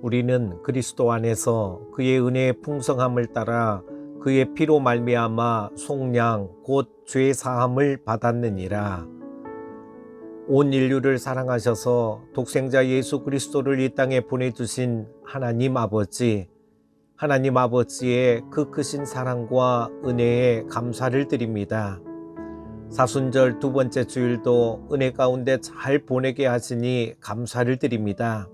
우리는 그리스도 안에서 그의 은혜의 풍성함을 따라 그의 피로 말미암아 속량 곧 죄 사함을 받았느니라. 온 인류를 사랑하셔서 독생자 예수 그리스도를 이 땅에 보내주신 하나님 아버지의 그 크신 사랑과 은혜에 감사를 드립니다. 사순절 두 번째 주일도 은혜 가운데 잘 보내게 하시니 감사를 드립니다.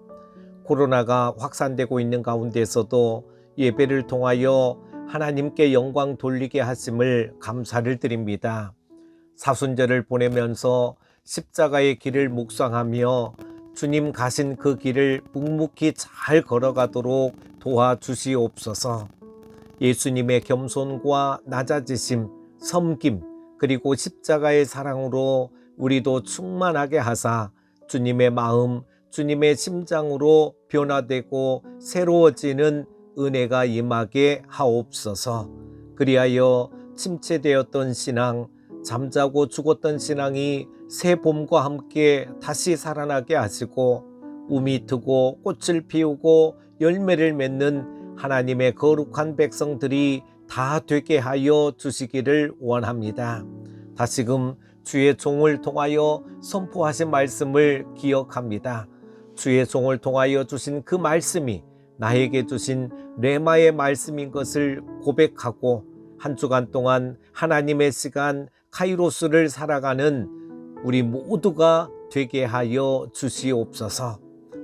코로나가 확산되고 있는 가운데서도 예배를 통하여 하나님께 영광 돌리게 하심을 감사를 드립니다. 사순절을 보내면서 십자가의 길을 묵상하며 주님 가신 그 길을 묵묵히 잘 걸어가도록 도와주시옵소서. 예수님의 겸손과 낮아지심, 섬김, 그리고 십자가의 사랑으로 우리도 충만하게 하사 주님의 마음, 주님의 심장으로 변화되고 새로워지는 은혜가 임하게 하옵소서. 그리하여 침체되었던 신앙, 잠자고 죽었던 신앙이 새 봄과 함께 다시 살아나게 하시고 움이 트고 꽃을 피우고 열매를 맺는 하나님의 거룩한 백성들이 다 되게 하여 주시기를 원합니다. 다시금 주의 종을 통하여 선포하신 말씀을 기억합니다. 주의 종을 통하여 주신 그 말씀이 나에게 주신 레마의 말씀인 것을 고백하고 한 주간 동안 하나님의 시간 카이로스를 살아가는 우리 모두가 되게 하여 주시옵소서.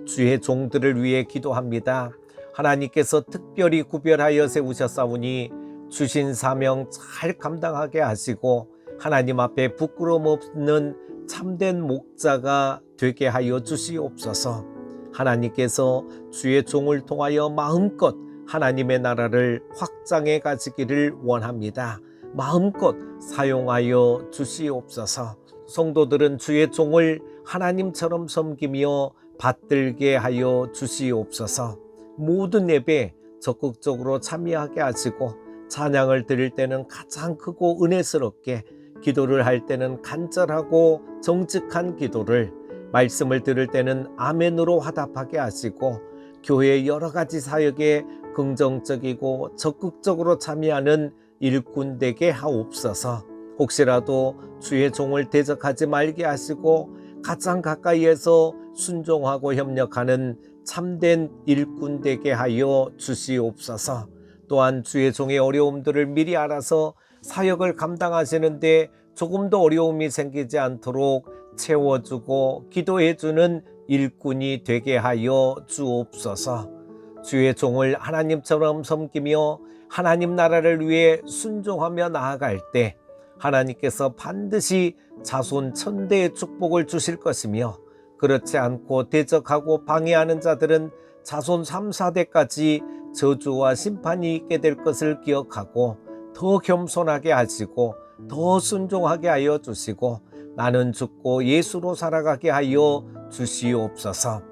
주의 종들을 위해 기도합니다. 하나님께서 특별히 구별하여 세우셨사오니 주신 사명 잘 감당하게 하시고 하나님 앞에 부끄러움 없는 참된 목자가 되게 하여 주시옵소서. 하나님께서 주의 종을 통하여 마음껏 하나님의 나라를 확장해 가시기를 원합니다. 마음껏 사용하여 주시옵소서. 성도들은 주의 종을 하나님처럼 섬기며 받들게 하여 주시옵소서. 모든 예배 적극적으로 참여하게 하시고 찬양을 드릴 때는 가장 크고 은혜스럽게, 기도를 할 때는 간절하고 정직한 기도를, 말씀을 들을 때는 아멘으로 화답하게 하시고 교회의 여러 가지 사역에 긍정적이고 적극적으로 참여하는 일꾼 되게 하옵소서. 혹시라도 주의 종을 대적하지 말게 하시고 가장 가까이에서 순종하고 협력하는 참된 일꾼 되게 하여 주시옵소서. 또한 주의 종의 어려움들을 미리 알아서 사역을 감당하시는데 조금도 어려움이 생기지 않도록 채워주고 기도해주는 일꾼이 되게 하여 주옵소서. 주의 종을 하나님처럼 섬기며 하나님 나라를 위해 순종하며 나아갈 때 하나님께서 반드시 자손 천대의 축복을 주실 것이며, 그렇지 않고 대적하고 방해하는 자들은 자손 3, 4대까지 저주와 심판이 있게 될 것을 기억하고 더 겸손하게 하시고 더 순종하게 하여 주시고 나는 죽고 예수로 살아가게 하여 주시옵소서.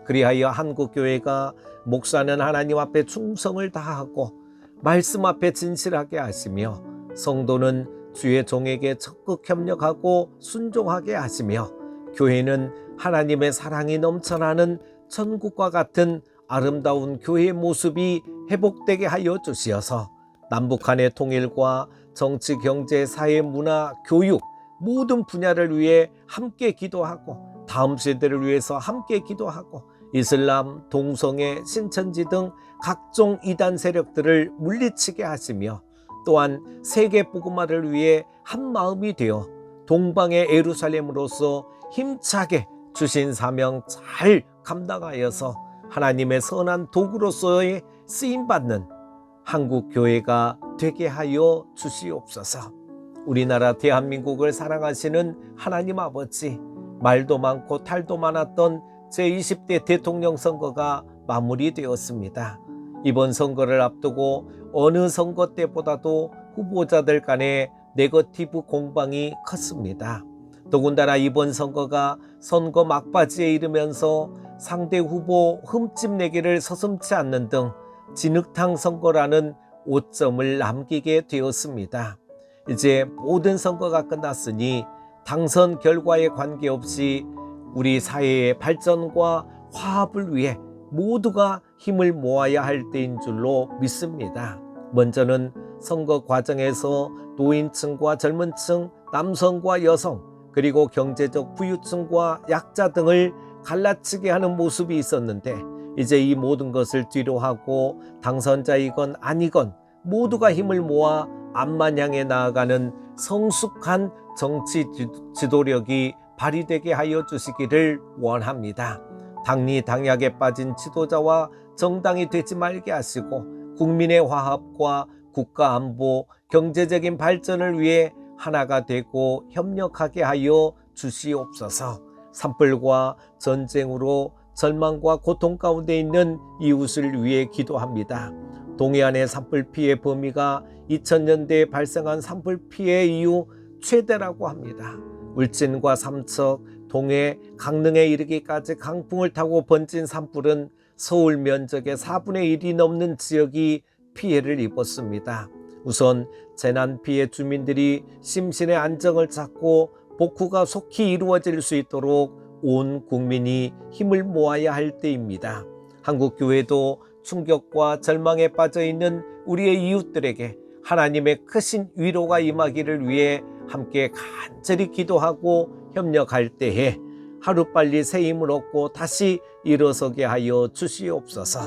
그리하여 한국교회가 목사는 하나님 앞에 충성을 다하고 말씀 앞에 진실하게 하시며 성도는 주의 종에게 적극 협력하고 순종하게 하시며 교회는 하나님의 사랑이 넘쳐나는 천국과 같은 아름다운 교회의 모습이 회복되게 하여 주시어서 남북한의 통일과 정치, 경제, 사회, 문화, 교육 모든 분야를 위해 함께 기도하고 다음 세대를 위해서 함께 기도하고 이슬람, 동성애, 신천지 등 각종 이단 세력들을 물리치게 하시며 또한 세계 복음화를 위해 한 마음이 되어 동방의 예루살렘으로서 힘차게 주신 사명 잘 감당하여서 하나님의 선한 도구로서의 쓰임받는 한국교회가 되게 하여 주시옵소서. 우리나라 대한민국을 사랑하시는 하나님 아버지, 말도 많고 탈도 많았던 제20대 대통령 선거가 마무리되었습니다. 이번 선거를 앞두고 어느 선거 때보다도 후보자들 간의 네거티브 공방이 컸습니다. 더군다나 이번 선거가 선거 막바지에 이르면서 상대 후보 흠집 내기를 서슴지 않는 등 진흙탕 선거라는 오점을 남기게 되었습니다. 이제 모든 선거가 끝났으니 당선 결과에 관계없이 우리 사회의 발전과 화합을 위해 모두가 힘을 모아야 할 때인 줄로 믿습니다. 먼저는 선거 과정에서 노인층과 젊은층, 남성과 여성, 그리고 경제적 부유층과 약자 등을 갈라치게 하는 모습이 있었는데, 이제 이 모든 것을 뒤로하고 당선자이건 아니건 모두가 힘을 모아 앞만 향해 나아가는 성숙한 정치 지도력이 발휘되게 하여 주시기를 원합니다. 당리 당약에 빠진 지도자와 정당이 되지 말게 하시고, 국민의 화합과 국가 안보, 경제적인 발전을 위해 하나가 되고 협력하게 하여 주시옵소서. 산불과 전쟁으로 절망과 고통 가운데 있는 이웃을 위해 기도합니다. 동해안의 산불 피해 범위가 2000년대에 발생한 산불 피해 이후 최대라고 합니다. 울진과 삼척, 동해, 강릉에 이르기까지 강풍을 타고 번진 산불은 서울 면적의 4분의 1이 넘는 지역이 피해를 입었습니다. 우선 재난 피해 주민들이 심신의 안정을 찾고 복구가 속히 이루어질 수 있도록 온 국민이 힘을 모아야 할 때입니다. 한국교회도 충격과 절망에 빠져 있는 우리의 이웃들에게 하나님의 크신 위로가 임하기를 위해 함께 간절히 기도하고 협력할 때에 하루빨리 새 힘을 얻고 다시 일어서게 하여 주시옵소서.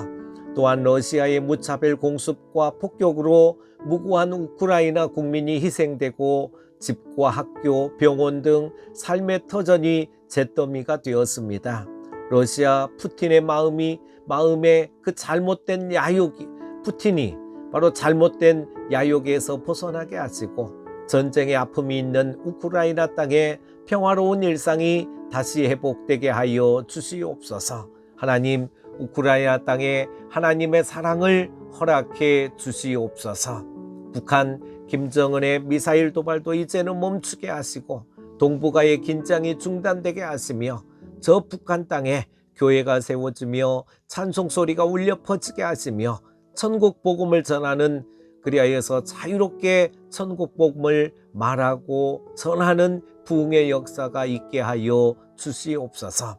또한 러시아의 무차별 공습과 폭격으로 무고한 우크라이나 국민이 희생되고 집과 학교, 병원 등 삶의 터전이 잿더미가 되었습니다. 러시아 푸틴의 마음에 그 잘못된 야욕이, 푸틴이 바로 잘못된 야욕에서 벗어나게 하시고, 전쟁의 아픔이 있는 우크라이나 땅에 평화로운 일상이 다시 회복되게 하여 주시옵소서. 하나님, 우크라이나 땅에 하나님의 사랑을 허락해 주시옵소서. 북한 김정은의 미사일 도발도 이제는 멈추게 하시고, 동북아의 긴장이 중단되게 하시며, 저 북한 땅에 교회가 세워지며 찬송 소리가 울려 퍼지게 하시며, 천국 복음을 전하는, 그리하여서 자유롭게 천국 복음을 말하고 전하는 부흥의 역사가 있게 하여 주시옵소서.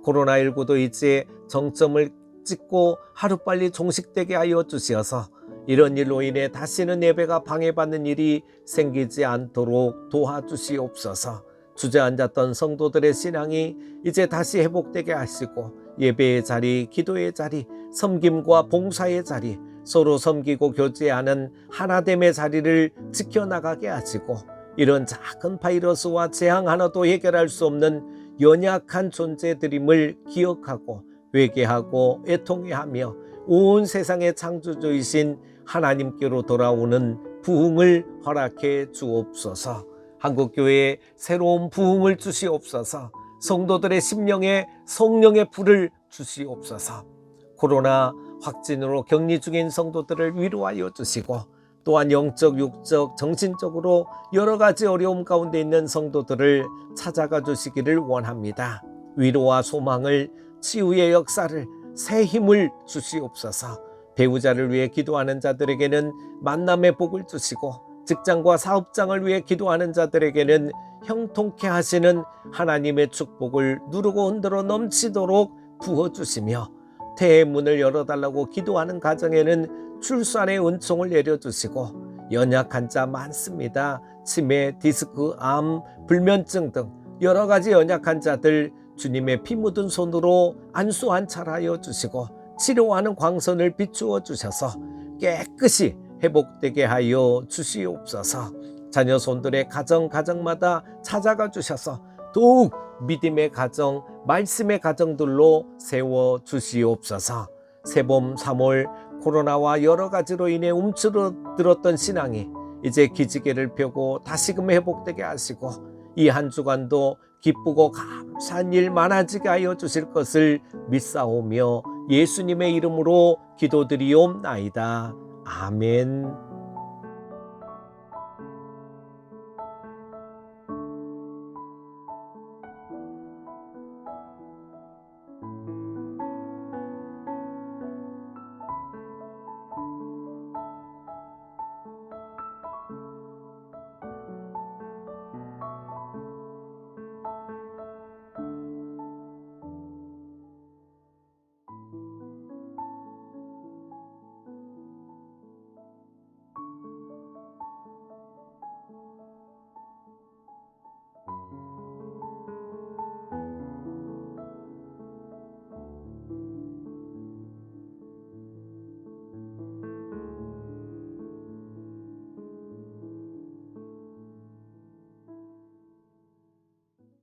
코로나19도 이제 정점을 찍고 하루빨리 종식되게 하여 주시어서 이런 일로 인해 다시는 예배가 방해받는 일이 생기지 않도록 도와주시옵소서. 주저앉았던 성도들의 신앙이 이제 다시 회복되게 하시고, 예배의 자리, 기도의 자리, 섬김과 봉사의 자리, 서로 섬기고 교제하는 하나됨의 자리를 지켜나가게 하시고, 이런 작은 바이러스와 재앙 하나도 해결할 수 없는 연약한 존재들임을 기억하고 회개하고 애통해하며 온 세상의 창조주이신 하나님께로 돌아오는 부흥을 허락해 주옵소서. 한국교회에 새로운 부흥을 주시옵소서. 성도들의 심령에 성령의 불을 주시옵소서. 코로나 확진으로 격리 중인 성도들을 위로하여 주시고, 또한 영적, 육적, 정신적으로 여러 가지 어려움 가운데 있는 성도들을 찾아가 주시기를 원합니다. 위로와 소망을, 치유의 역사를, 새 힘을 주시옵소서. 배우자를 위해 기도하는 자들에게는 만남의 복을 주시고, 직장과 사업장을 위해 기도하는 자들에게는 형통케 하시는 하나님의 축복을 누르고 흔들어 넘치도록 부어주시며, 태의 문을 열어달라고 기도하는 가정에는 출산의 은총을 내려주시고, 연약한 자 많습니다. 치매, 디스크, 암, 불면증 등 여러 가지 연약한 자들 주님의 피 묻은 손으로 안수안찰하여 주시고, 치료하는 광선을 비추어 주셔서 깨끗이 회복되게 하여 주시옵소서. 자녀 손들의 가정마다 찾아가 주셔서 더욱 믿음의 가정, 말씀의 가정들로 세워 주시옵소서. 새봄 3월 코로나와 여러 가지로 인해 움츠러들었던 신앙이 이제 기지개를 펴고 다시금 회복되게 하시고, 이 한 주간도 기쁘고 감사한 일 많아지게 하여 주실 것을 믿사오며 예수님의 이름으로 기도드리옵나이다. 아멘.